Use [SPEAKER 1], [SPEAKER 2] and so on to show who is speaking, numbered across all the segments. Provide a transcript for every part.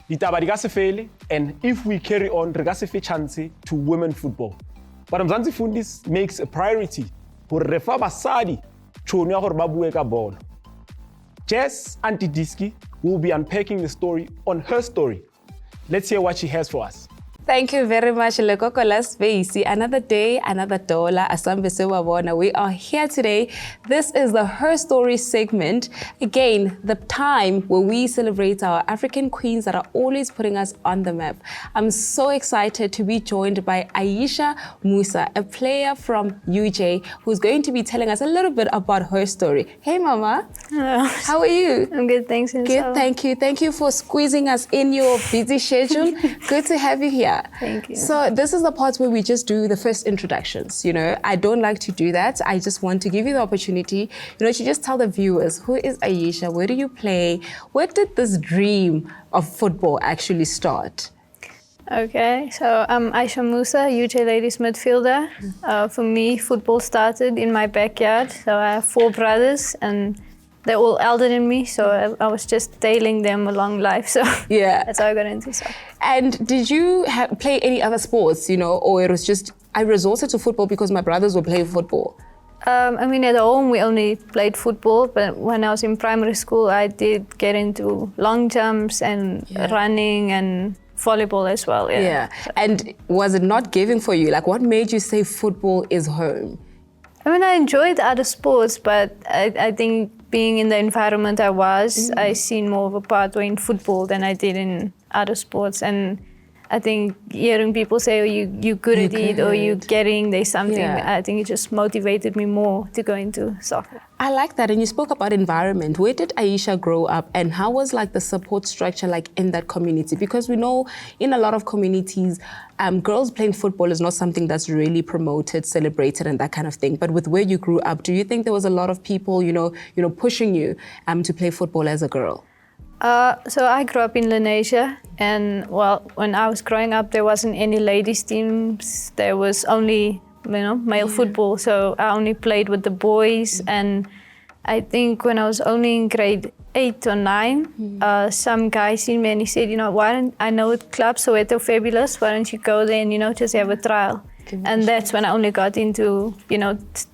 [SPEAKER 1] ditaba di ka se fele, and if we carry on, re ka se fe chance to women football. But Mzansi Fundis makes a priority hore re fa basadi tšhono ya gore ba bue ka bolo. Jess Aunty Diski will be unpacking the story on her story. Let's hear what she has for us.
[SPEAKER 2] Thank you very much, Lekoko Lasveisi. Another day, another dollar. Asambe Sewabona. We are here today. This is the Her Story segment. Again, the time where we celebrate our African queens that are always putting us on the map. I'm so excited to be joined by Ayesha Moosa, a player from UJ, who's going to be telling us a little bit about her story. Hey, Mama.
[SPEAKER 3] Hello.
[SPEAKER 2] How are you?
[SPEAKER 3] I'm good, thanks.
[SPEAKER 2] Good, thank you. Thank you for squeezing us in your busy schedule. Good to have you here.
[SPEAKER 3] Thank you.
[SPEAKER 2] So this is the part where we just do the first introductions. You know, I don't like to do that. I just want to give you the opportunity, to just tell the viewers, who is Ayesha? Where do you play? Where did this dream of football actually start?
[SPEAKER 3] Okay, so I'm Ayesha Moosa, UJ ladies midfielder. For me, football started in my backyard. So I have 4 brothers and they're all older than me, so I was just tailing them along life. So
[SPEAKER 2] yeah,
[SPEAKER 3] that's how I got into soccer.
[SPEAKER 2] And did you play any other sports, or it was just, I resorted to football because my brothers were playing football?
[SPEAKER 3] I mean, at home, we only played football, but when I was in primary school, I did get into long jumps and running and volleyball as well.
[SPEAKER 2] Yeah. And was it not giving for you? Like, what made you say football is home?
[SPEAKER 3] I mean, I enjoyed other sports, but I think being in the environment I was, I seen more of a pathway in football than I did in other sports. And I think hearing people say, oh, you're good at it, or you're there's something, I think it just motivated me more to go into soccer.
[SPEAKER 2] I like that. And you spoke about environment. Where did Ayesha grow up, and how was the support structure in that community? Because we know in a lot of communities, girls playing football is not something that's really promoted, celebrated, and that kind of thing. But with where you grew up, do you think there was a lot of people, pushing you to play football as a girl?
[SPEAKER 3] So I grew up in Lenasia, and when I was growing up, there wasn't any ladies teams. There was only, male football. So I only played with the boys. And I think when I was only in grade 8 or 9, some guy seen me and he said, why don't I know a club, Soweto Fabulous, why don't you go there and, just have a trial? And that's when I only got into,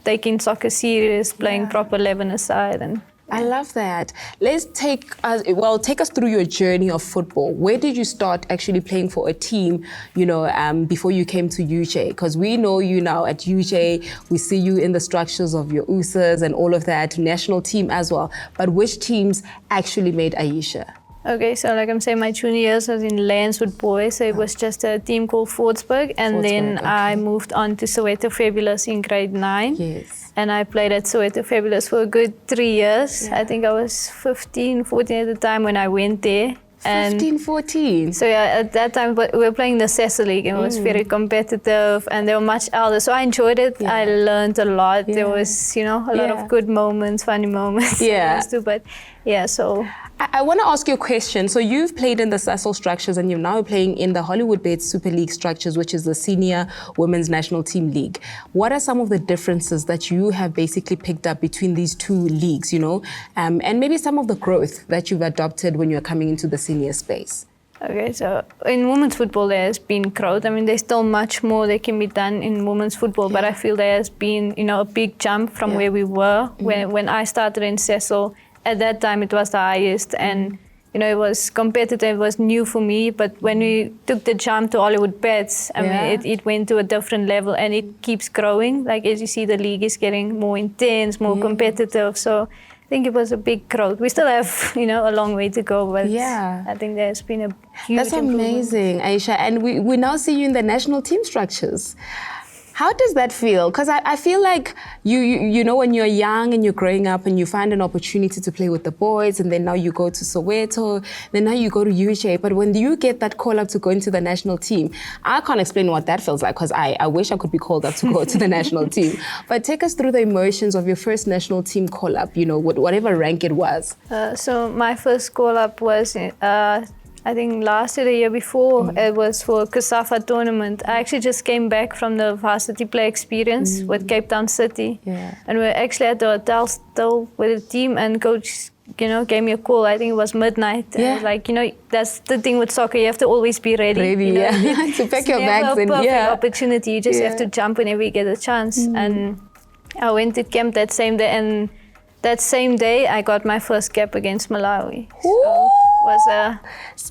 [SPEAKER 3] taking soccer serious, playing proper 11-a-side. And
[SPEAKER 2] I love that. Let's take us through your journey of football. Where did you start actually playing for a team, before you came to UJ? Because we know you now at UJ, we see you in the structures of your USAs and all of that, national team as well. But which teams actually made Ayesha?
[SPEAKER 3] Okay, so like I'm saying, my junior years was in Lands with boys, so it was just a team called Fut-Afrique, and then I moved on to Soweto Fabulous in grade 9.
[SPEAKER 2] Yes.
[SPEAKER 3] And I played at Soweto Fabulous for a good 3 years. I think I was 15, 14 at the time when I went there.
[SPEAKER 2] 15, 14?
[SPEAKER 3] So at that time we were playing the SAFA League, and it was very competitive, and they were much older. So I enjoyed it. Yeah. I learned a lot. There was, a lot of good moments, funny moments.
[SPEAKER 2] Yeah.
[SPEAKER 3] But so...
[SPEAKER 2] I want to ask you a question. So you've played in the Sasol structures, and you're now playing in the Hollywood Bets Super League structures, which is the senior women's national team league. What are some of the differences that you have basically picked up between these two leagues, and maybe some of the growth that you've adopted when you're coming into the senior space?
[SPEAKER 3] Okay, so in women's football there has been growth. I mean, there's still much more that can be done in women's football, but I feel there has been, a big jump from where we were. When I started in Sasol, at that time it was the highest, and it was competitive, it was new for me, but when we took the jump to Hollywood Bets, I mean, it went to a different level, and it keeps growing. Like, as you see, the league is getting more intense, more competitive, so I think it was a big growth. We still have, a long way to go, but I think there's been a huge
[SPEAKER 2] That's amazing, Ayesha, and we now see you in the national team structures. How does that feel? Because I feel like when you're young and you're growing up and you find an opportunity to play with the boys, and then now you go to Soweto, then now you go to UJ. But when you get that call up to go into the national team, I can't explain what that feels like, because I wish I could be called up to go to the national team. But take us through the emotions of your first national team call up, whatever rank it was.
[SPEAKER 3] So my first call up was I think last year, the year before, it was for a SAFA tournament. I actually just came back from the varsity play experience with Cape Town City.
[SPEAKER 2] Yeah.
[SPEAKER 3] And we were actually at the hotel still with the team, and coach, gave me a call. I think it was midnight.
[SPEAKER 2] Yeah.
[SPEAKER 3] And like, that's the thing with soccer. You have to always be ready.
[SPEAKER 2] Yeah. To pack your bags and
[SPEAKER 3] opportunity. You just have to jump whenever you get a chance. And I went to camp that same day, and that same day I got my first cap against Malawi. So it was a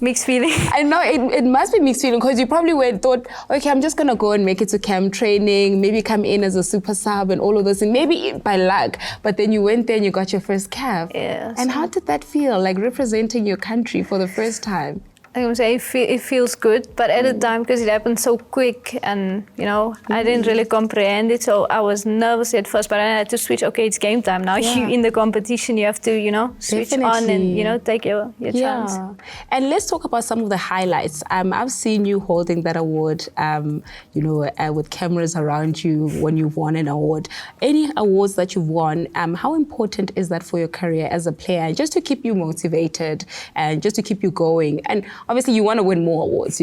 [SPEAKER 3] mixed feeling.
[SPEAKER 2] I know it must be mixed feeling, because you probably thought, okay, I'm just gonna go and make it to camp training, maybe come in as a super sub and all of those, and maybe by luck. But then you went there and you got your first cap.
[SPEAKER 3] Yeah.
[SPEAKER 2] And how did that feel, like representing your country for the first time?
[SPEAKER 3] I would say it feels good, but at the time, because it happened so quick, and I didn't really comprehend it, so I was nervous at first. But I had to switch. Okay, it's game time now. You in the competition, you have to switch on and take your chance.
[SPEAKER 2] And let's talk about some of the highlights. I've seen you holding that award, with cameras around you when you've won an award. Any awards that you've won, how important is that for your career as a player, just to keep you motivated and just to keep you going? And obviously, you want to win more awards,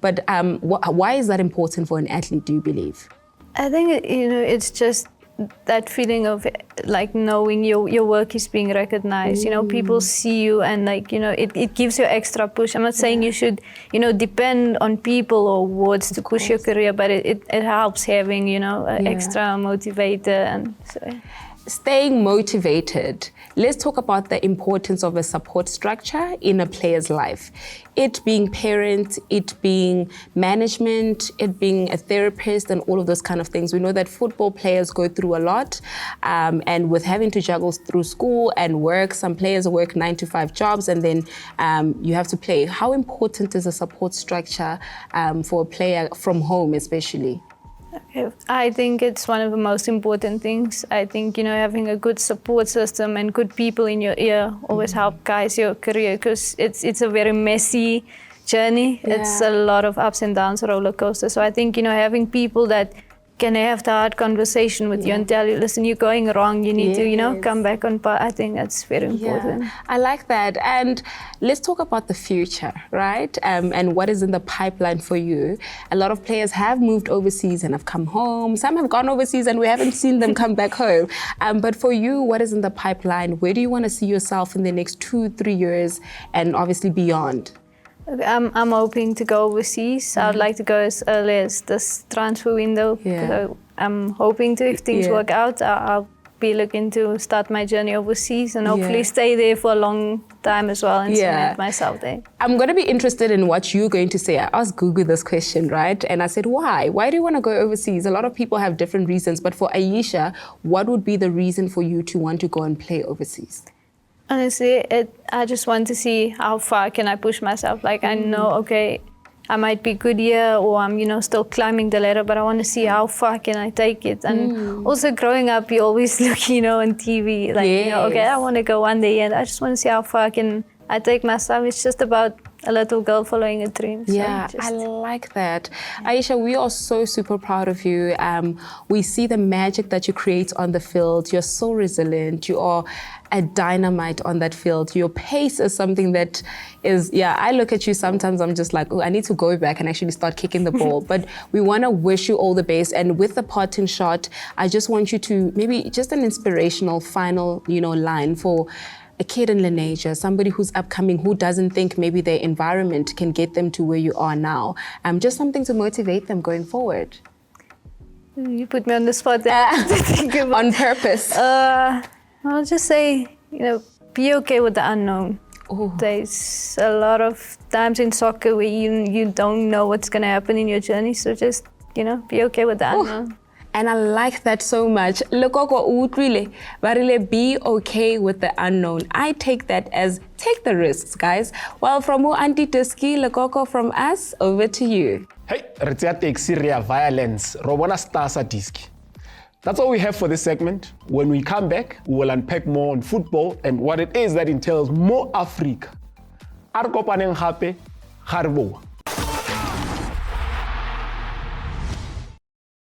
[SPEAKER 2] but why is that important for an athlete, do you believe?
[SPEAKER 3] I think, it's just that feeling of like knowing your work is being recognized. People see you, and it gives you extra push. I'm not saying you should, depend on people or awards to push your career, but it helps having, an extra motivator. And so, yeah.
[SPEAKER 2] Staying motivated, let's talk about the importance of a support structure in a player's life. It being parents, it being management, it being a therapist, and all of those kind of things. We know that football players go through a lot, and with having to juggle through school and work, some players work 9-to-5 jobs, and then you have to play. How important is a support structure for a player from home, especially?
[SPEAKER 3] I think it's one of the most important things. I think, having a good support system and good people in your ear always help guide your career, because it's a very messy journey. Yeah. It's a lot of ups and downs, roller coaster. So I think, having people that can have the hard conversation with you and tell you, listen, you're going wrong, you need to, come back on par. I think that's very important.
[SPEAKER 2] I like that. And let's talk about the future, right? And what is in the pipeline for you. A lot of players have moved overseas and have come home. Some have gone overseas and we haven't seen them come back home. But for you, what is in the pipeline? Where do you want to see yourself in the next 2-3 years, and obviously beyond?
[SPEAKER 3] I'm hoping to go overseas. I'd like to go as early as this transfer window. So I'm hoping to, if things work out, I'll be looking to start my journey overseas and hopefully stay there for a long time as well and cement myself there. I'm
[SPEAKER 2] going to be interested in what you're going to say. I asked Gugu this question, right? And I said, why? Why do you want to go overseas? A lot of people have different reasons, but for Ayesha, what would be the reason for you to want to go and play overseas?
[SPEAKER 3] Honestly, I just want to see how far can I push myself. Like I know, okay, I might be good here, or I'm, still climbing the ladder, but I want to see how far can I take it. And also growing up, you always look, on TV, like, okay, I want to go one day, and I just want to see how far can I take myself. It's just about a little girl following a dream. So
[SPEAKER 2] I like that. Ayesha, we are so super proud of you. We see the magic that you create on the field. You're so resilient. You are a dynamite on that field. Your pace is something that is, I look at you sometimes, I'm just like, oh, I need to go back and actually start kicking the ball. But we want to wish you all the best. And with the parting shot, I just want you to maybe just an inspirational final, line for a kid in Lenasia, somebody who's upcoming, who doesn't think maybe their environment can get them to where you are now. Just something to motivate them going forward.
[SPEAKER 3] You put me on the spot there.
[SPEAKER 2] On purpose.
[SPEAKER 3] I'll just say, be okay with the unknown. There's a lot of times in soccer where you don't know what's going to happen in your journey. So just, be okay with the unknown.
[SPEAKER 2] And I like that so much. Lekoko utlwile, barile, be okay with the unknown. I take that as take the risks, guys. Well, from Aunty Diski, Lekoko, from us, over to you.
[SPEAKER 1] Hey, Retia takes Syria violence. Robona Stasa Diski. That's all we have for this segment. When we come back, we will unpack more on football and what it is that entails more Africa. Arkopaneng hape, harbo.